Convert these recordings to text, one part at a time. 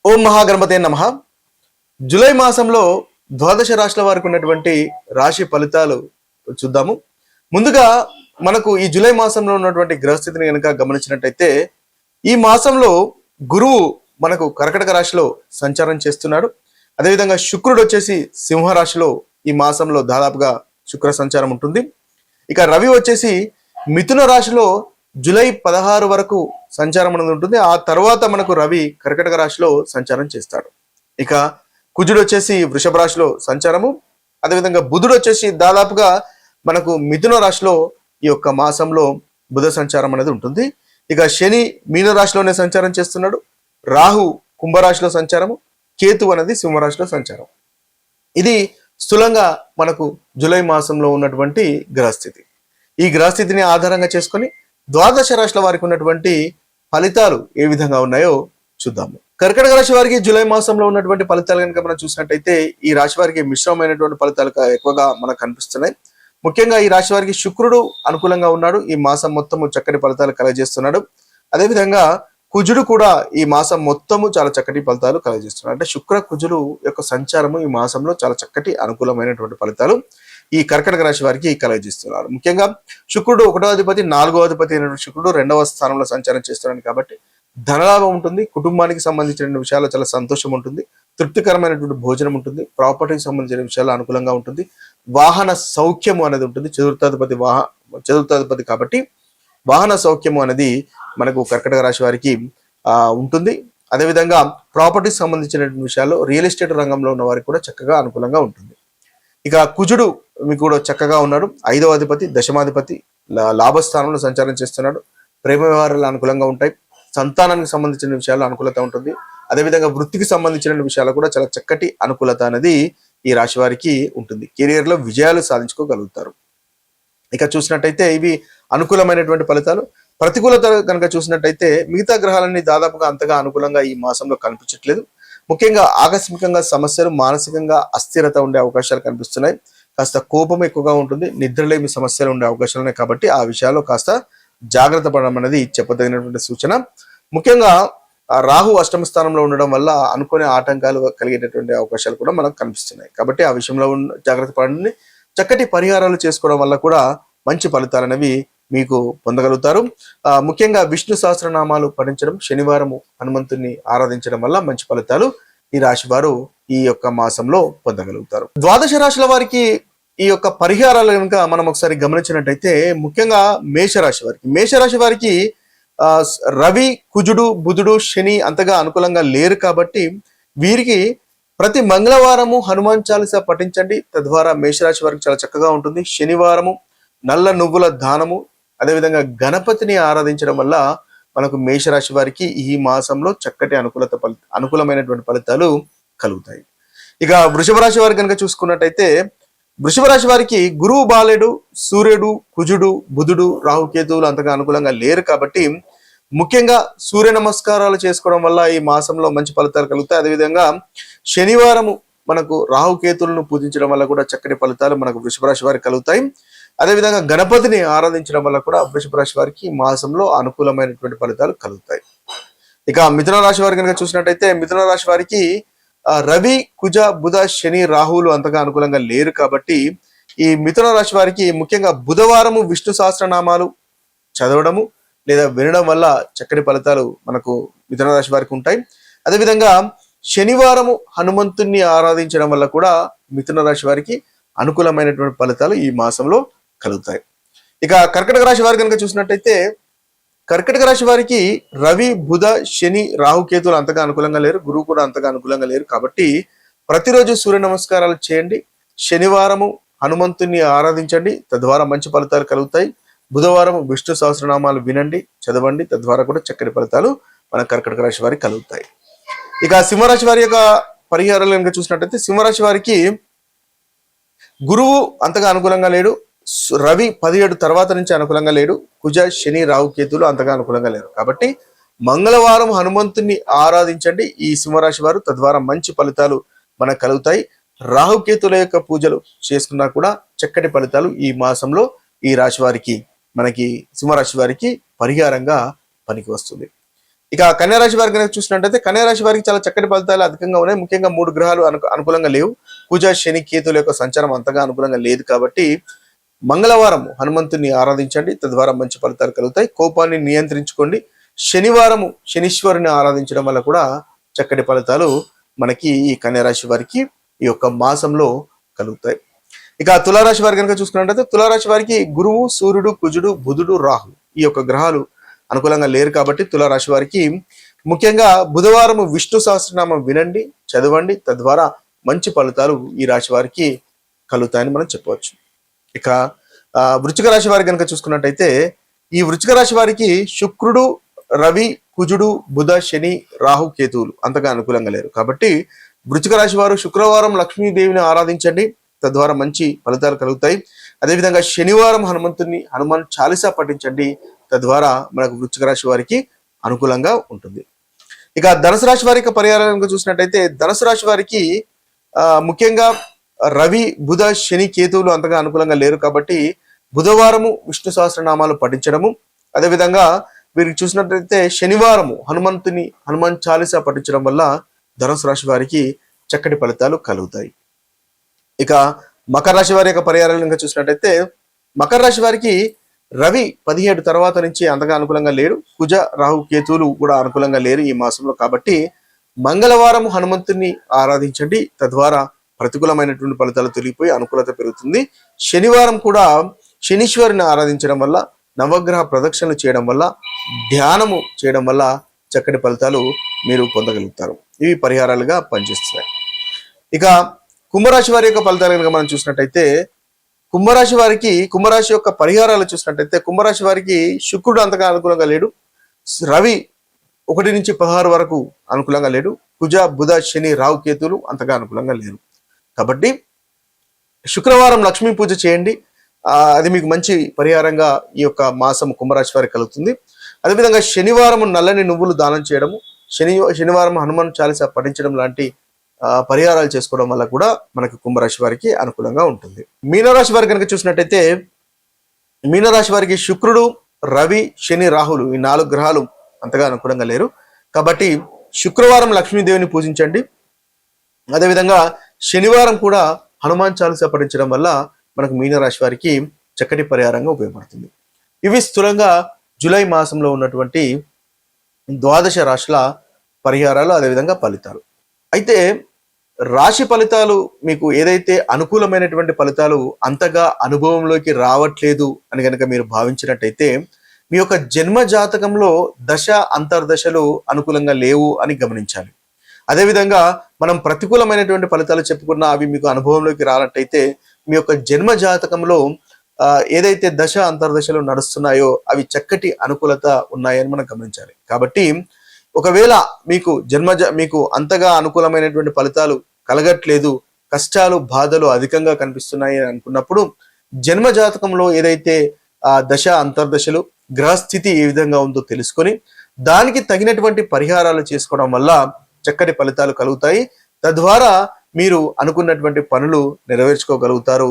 ఓం మహాగణపతే నమః. జూలై మాసంలో ద్వాదశ రాశుల వారికి ఉన్నటువంటి రాశి ఫలితాలు చూద్దాము. ముందుగా మనకు ఈ జూలై మాసంలో ఉన్నటువంటి గ్రహస్థితిని కనుక గమనించినట్టయితే ఈ మాసంలో గురువు మనకు కర్కటక రాశిలో సంచారం చేస్తున్నాడు. అదేవిధంగా శుక్రుడు వచ్చేసి సింహరాశిలో ఈ మాసంలో దాదాపుగా శుక్ర సంచారం ఉంటుంది. ఇక రవి వచ్చేసి మిథున రాశిలో జూలై 16 వరకు సంచారం అనేది ఉంటుంది. ఆ తర్వాత మనకు రవి కర్కటక రాశిలో సంచారం చేస్తాడు. ఇక కుజుడు వచ్చేసి వృషభ రాశిలో సంచారము, అదేవిధంగా బుధుడు వచ్చేసి దాదాపుగా మనకు మిథున రాశిలో ఈ యొక్క మాసంలో బుధ సంచారం అనేది ఉంటుంది. ఇక శని మీన రాశిలోనే సంచారం చేస్తున్నాడు, రాహు కుంభరాశిలో సంచారము, కేతు అనేది సింహరాశిలో సంచారం. ఇది స్థూలంగా మనకు జూలై మాసంలో ఉన్నటువంటి గ్రహస్థితి. ఈ గ్రహస్థితిని ఆధారంగా చేసుకొని ద్వాదశ రాశుల వారికి ఉన్నటువంటి ఫలితాలు ఏ విధంగా ఉన్నాయో చూద్దాము. కర్కటక రాశి వారికి జూలై మాసంలో ఉన్నటువంటి ఫలితాలు కనుక మనం చూసినట్టయితే ఈ రాశి వారికి మిశ్రమమైనటువంటి ఫలితాలు ఎక్కువగా మనకు కనిపిస్తున్నాయి. ముఖ్యంగా ఈ రాశి వారికి శుక్రుడు అనుకూలంగా ఉన్నాడు, ఈ మాసం మొత్తము చక్కటి ఫలితాలు కలగజేస్తున్నాడు. అదేవిధంగా కుజుడు కూడా ఈ మాసం మొత్తము చాలా చక్కటి ఫలితాలు కలగజేస్తున్నాడు. అంటే శుక్ర కుజుడు యొక్క సంచారము ఈ మాసంలో చాలా చక్కటి అనుకూలమైనటువంటి ఫలితాలు ఈ కర్కటక రాశి వారికి కలగజేస్తున్నారు. ముఖ్యంగా శుక్రుడు 1వ అధిపతి 4వ అధిపతి అయినటువంటి శుక్రుడు 2వ స్థానంలో సంచారం చేస్తున్నాడు కాబట్టి ధనలాభం ఉంటుంది, కుటుంబానికి సంబంధించిన విషయాల్లో చాలా సంతోషం ఉంటుంది, తృప్తికరమైనటువంటి భోజనం ఉంటుంది, ప్రాపర్టీకి సంబంధించిన విషయాలు అనుకూలంగా ఉంటుంది, వాహన సౌఖ్యము అనేది ఉంటుంది. చతుర్థాధిపతి కాబట్టి వాహన సౌఖ్యము అనేది మనకు కర్కటక రాశి వారికి ఉంటుంది. అదేవిధంగా ప్రాపర్టీకి సంబంధించినటువంటి విషయాల్లో రియల్ ఎస్టేట్ రంగంలో ఉన్న వారికి కూడా చక్కగా అనుకూలంగా ఉంటుంది. ఇక కుజుడు మీకు కూడా చక్కగా ఉన్నాడు, 5వ అధిపతి దశమాధిపతి లాభస్థానంలో సంచారం చేస్తున్నాడు. ప్రేమ వ్యవహారాలు అనుకూలంగా ఉంటాయి, సంతానానికి సంబంధించిన విషయాల్లో అనుకూలత ఉంటుంది. అదేవిధంగా వృత్తికి సంబంధించిన విషయాలు కూడా చాలా చక్కటి అనుకూలత అనేది ఈ రాశి వారికి ఉంటుంది. కెరియర్ లో విజయాలు సాధించుకోగలుగుతారు. ఇక చూసినట్టయితే ఇవి అనుకూలమైనటువంటి ఫలితాలు. ప్రతికూలత కనుక చూసినట్టయితే మిగతా గ్రహాలన్నీ దాదాపుగా అంతగా అనుకూలంగా ఈ మాసంలో కనిపించట్లేదు. ముఖ్యంగా ఆకస్మికంగా సమస్యలు, మానసికంగా అస్థిరత ఉండే అవకాశాలు కనిపిస్తున్నాయి. కాస్త కోపం ఎక్కువగా ఉంటుంది, నిద్రలేమి సమస్యలు ఉండే అవకాశాలు ఉన్నాయి. కాబట్టి ఆ విషయాల్లో కాస్త జాగ్రత్త పడడం అనేది చెప్పదగినటువంటి సూచన. ముఖ్యంగా రాహు అష్టమ స్థానంలో ఉండడం వల్ల అనుకునే ఆటంకాలు కలిగేటటువంటి అవకాశాలు కూడా మనకు కనిపిస్తున్నాయి. కాబట్టి ఆ విషయంలో జాగ్రత్త పడండి. చక్కటి పరిహారాలు చేసుకోవడం వల్ల కూడా మంచి ఫలితాలు అనేవి మీకు పొందగలుగుతారు. ముఖ్యంగా విష్ణు సహస్రనామాలు పఠించడం, శనివారము హనుమంతుని ఆరాధించడం వల్ల మంచి ఫలితాలు ఈ రాశి వారు ఈ యొక్క మాసంలో పొందగలుగుతారు. ద్వాదశ రాశుల వారికి ఈ యొక్క పరిహారాలు కనుక మనం ఒకసారి గమనించినట్టయితే ముఖ్యంగా మేషరాశి వారికి రవి కుజుడు బుధుడు శని అంతగా అనుకూలంగా లేరు కాబట్టి వీరికి ప్రతి మంగళవారము హనుమాన్ చాలీసా పఠించండి, తద్వారా మేషరాశి వారికి చాలా చక్కగా ఉంటుంది. శనివారము నల్ల నువ్వుల దానము, అదేవిధంగా గణపతిని ఆరాధించడం వల్ల మనకు మేషరాశి వారికి ఈ మాసంలో చక్కటి అనుకూలమైనటువంటి ఫలితాలు కలుగుతాయి. ఇక వృషభ రాశి వారికి కనుక చూసుకున్నట్టయితే వృషభ రాశి వారికి గురువు బాలేడు, సూర్యుడు కుజుడు బుధుడు రాహుకేతువులు అంతగా అనుకూలంగా లేరు కాబట్టి ముఖ్యంగా సూర్య నమస్కారాలు చేసుకోవడం వల్ల ఈ మాసంలో మంచి ఫలితాలు కలుగుతాయి. అదేవిధంగా శనివారము మనకు రాహుకేతువులను పూజించడం వల్ల కూడా చక్కటి ఫలితాలు మనకు వృషభ రాశి వారికి కలుగుతాయి. అదేవిధంగా గణపతిని ఆరాధించడం వల్ల కూడా వృషభ రాశి వారికి మాసంలో అనుకూలమైనటువంటి ఫలితాలు కలుగుతాయి. ఇక మిథున రాశి వారికి కనుక చూసినట్టయితే మిథున రాశి వారికి రవి కుజ బుధ శని రాహువులు అంతగా అనుకూలంగా లేరు కాబట్టి ఈ మిథున రాశి వారికి ముఖ్యంగా బుధవారము విష్ణు సహస్రనామాలు చదవడము లేదా వినడం వల్ల చక్కటి ఫలితాలు మనకు మిథున రాశి వారికి ఉంటాయి. అదేవిధంగా శనివారము హనుమంతుణ్ణి ఆరాధించడం వల్ల కూడా మిథున రాశి వారికి అనుకూలమైనటువంటి ఫలితాలు ఈ మాసంలో కలుగుతాయి. ఇక కర్కటక రాశి వారికి కనుక చూసినట్టయితే కర్కటక రాశి వారికి రవి బుధ శని రాహుకేతువులు అంతగా అనుకూలంగా లేరు, గురువు కూడా అంతగా అనుకూలంగా లేరు కాబట్టి ప్రతిరోజు సూర్య నమస్కారాలు చేయండి, శనివారము హనుమంతుని ఆరాధించండి, తద్వారా మంచి ఫలితాలు కలుగుతాయి. బుధవారం విష్ణు సహస్రనామాలు వినండి, చదవండి, తద్వారా కూడా చక్కటి ఫలితాలు మన కర్కటక రాశి వారికి కలుగుతాయి. ఇక సింహరాశి వారి యొక్క పరిహారాలు కనుక చూసినట్టయితే సింహరాశి వారికి గురువు అంతగా అనుకూలంగా లేడు, రవి 17 తర్వాత నుంచి అనుకూలంగా లేడు, కుజ శని రాహుకేతువులు అంతగా అనుకూలంగా లేరు కాబట్టి మంగళవారం హనుమంతుని ఆరాధించండి ఈ సింహరాశి వారు, తద్వారా మంచి ఫలితాలు మనకు కలుగుతాయి. రాహుకేతుల యొక్క పూజలు చేసుకున్నా కూడా చక్కటి ఫలితాలు ఈ మాసంలో ఈ రాశి వారికి మనకి సింహరాశి వారికి పరిహారంగా పనికి వస్తుంది. ఇక కన్యా రాశి వారికి కనుక చూసినట్టయితే కన్యా రాశి వారికి చాలా చక్కటి ఫలితాలు అధికంగా ఉన్నాయి. ముఖ్యంగా 3 గ్రహాలు అనుకూలంగా లేవు. కుజ శని కేతుల యొక్క సంచారం అంతగా అనుకూలంగా లేదు కాబట్టి మంగళవారం హనుమంతుని ఆరాధించండి, తద్వారా మంచి ఫలితాలు కలుగుతాయి. కోపాన్ని నియంత్రించుకోండి. శనివారము శనీశ్వరుని ఆరాధించడం వల్ల కూడా చక్కటి ఫలితాలు మనకి ఈ కన్యా రాశి వారికి ఈ యొక్క మాసంలో కలుగుతాయి. ఇక తులారాశి వారి కనుక చూసుకున్నట్టయితే తులారాశి వారికి గురువు, సూర్యుడు, కుజుడు, బుధుడు, రాహు ఈ యొక్క గ్రహాలు అనుకూలంగా లేరు కాబట్టి తులారాశి వారికి ముఖ్యంగా బుధవారం విష్ణు సహస్రనామం వినండి, చదవండి, తద్వారా మంచి ఫలితాలు ఈ రాశి వారికి కలుగుతాయని మనం చెప్పవచ్చు. ఇక వృశ్చిక రాశి వారి కనుక చూసుకున్నట్టయితే ఈ వృశ్చిక రాశి వారికి శుక్రుడు, రవి, కుజుడు, బుధ, శని, రాహు, కేతువులు అంతగా అనుకూలంగా లేరు కాబట్టి వృశ్చిక రాశి వారు శుక్రవారం లక్ష్మీదేవిని ఆరాధించండి, తద్వారా మంచి ఫలితాలు కలుగుతాయి. అదేవిధంగా శనివారం హనుమాన్ చాలీసా పఠించండి, తద్వారా మనకు వృశ్చిక రాశి వారికి అనుకూలంగా ఉంటుంది. ఇక ధనుసు రాశి వారి యొక్క పరిహారం చూసినట్టయితే ధనుసు రాశి వారికి ముఖ్యంగా రవి, బుధ, శని, కేతువులు అంతగా అనుకూలంగా లేరు కాబట్టి బుధవారము విష్ణు సహస్రనామాలు పఠించడము, అదేవిధంగా వీరికి చూసినట్లయితే శనివారము హనుమాన్ చాలీసా పఠించడం వల్ల ధనుసు రాశి వారికి చక్కటి ఫలితాలు కలుగుతాయి. ఇక మకర రాశి వారి యొక్క పరిహారాలు ఇంకా చూసినట్టయితే మకర రాశి వారికి రవి 17 తర్వాత నుంచి అంతగా అనుకూలంగా లేరు. కుజ, రాహు, కేతువులు కూడా అనుకూలంగా లేరు ఈ మాసంలో కాబట్టి మంగళవారం హనుమంతుని ఆరాధించండి, తద్వారా ప్రతికూలమైనటువంటి ఫలితాలు తొలగిపోయి అనుకూలత పెరుగుతుంది. శనివారం కూడా శనీశ్వరుని ఆరాధించడం వల్ల, నవగ్రహ ప్రదక్షిణలు చేయడం వల్ల, ధ్యానము చేయడం వల్ల చక్కటి ఫలితాలు మీరు పొందగలుగుతారు. ఇవి పరిహారాలుగా పనిచేస్తున్నాయి. ఇక కుంభరాశి వారి యొక్క ఫలితాలు కనుక మనం చూసినట్టయితే కుంభరాశి యొక్క పరిహారాలు చూసినట్టయితే కుంభరాశి వారికి శుక్రుడు అంతగా అనుకూలంగా లేడు. రవి 1 నుంచి 16 వరకు అనుకూలంగా లేడు. కుజ, బుధ, శని, రాహు, కేతువులు అంతగా అనుకూలంగా లేరు కాబట్టి శుక్రవారం లక్ష్మీ పూజ చేయండి. అది మీకు మంచి పరిహారంగా ఈ యొక్క మాసం కుంభరాశి వారికి కలుగుతుంది. అదేవిధంగా శనివారం నల్లని నువ్వులు దానం చేయడము, శనివారం హనుమాన్ చాలీసా పఠించడం లాంటి పరిహారాలు చేసుకోవడం వల్ల కూడా మనకి కుంభరాశి వారికి అనుకూలంగా ఉంటుంది. మీనరాశి వారి కనుక చూసినట్టయితే మీనరాశి వారికి శుక్రుడు, రవి, శని, రాహులు ఈ 4 గ్రహాలు అంతగా అనుకూలంగా లేరు కాబట్టి శుక్రవారం లక్ష్మీదేవిని పూజించండి. అదేవిధంగా శనివారం కూడా హనుమాన్ చాలీసా పఠించడం వల్ల మనకు మీనరాశి వారికి చక్కటి పరిహారంగా ఉపయోగపడుతుంది. ఇవి స్థూలంగా జూలై మాసంలో ఉన్నటువంటి 12 రాశుల పరిహారాలు, అదేవిధంగా ఫలితాలు. అయితే రాశి ఫలితాలు మీకు ఏదైతే అనుకూలమైనటువంటి ఫలితాలు అంతగా అనుభవంలోకి రావట్లేదు అని కనుక మీరు భావించినట్టయితే మీ యొక్క జన్మ జాతకంలో దశ అంతర్దశలు అనుకూలంగా లేవు అని గమనించాలి. అదేవిధంగా మనం ప్రతికూలమైనటువంటి ఫలితాలు చెప్పుకున్నా అవి మీకు అనుభవంలోకి రానట్టయితే మీ యొక్క జన్మ జాతకంలో ఏదైతే దశ అంతర్దశలు నడుస్తున్నాయో అవి చక్కటి అనుకూలత ఉన్నాయని మనం గమనించాలి. కాబట్టి ఒకవేళ మీకు అంతగా అనుకూలమైనటువంటి ఫలితాలు కలగట్లేదు, కష్టాలు, బాధలు అధికంగా కనిపిస్తున్నాయి అని అనుకున్నప్పుడు జన్మ జాతకంలో ఏదైతే దశ అంతర్దశలు, గ్రహస్థితి ఏ విధంగా ఉందో తెలుసుకొని దానికి తగినటువంటి పరిహారాలు చేసుకోవడం వల్ల చక్కటి ఫలితాలు కలుగుతాయి. తద్వారా మీరు అనుకున్నటువంటి పనులు నెరవేర్చుకోగలుగుతారు,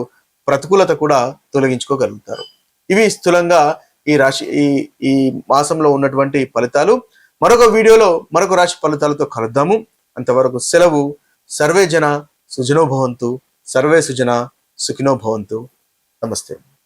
ప్రతికూలత కూడా తొలగించుకోగలుగుతారు. ఇవి స్థూలంగా ఈ మాసంలో ఉన్నటువంటి ఫలితాలు. మరొక వీడియోలో మరొక రాశి ఫలితాలతో కలుద్దాము. అంతవరకు సెలవు. సర్వే జన సుజనో భవంతు, సర్వే సుజన సుఖినో భవంతు. నమస్తే.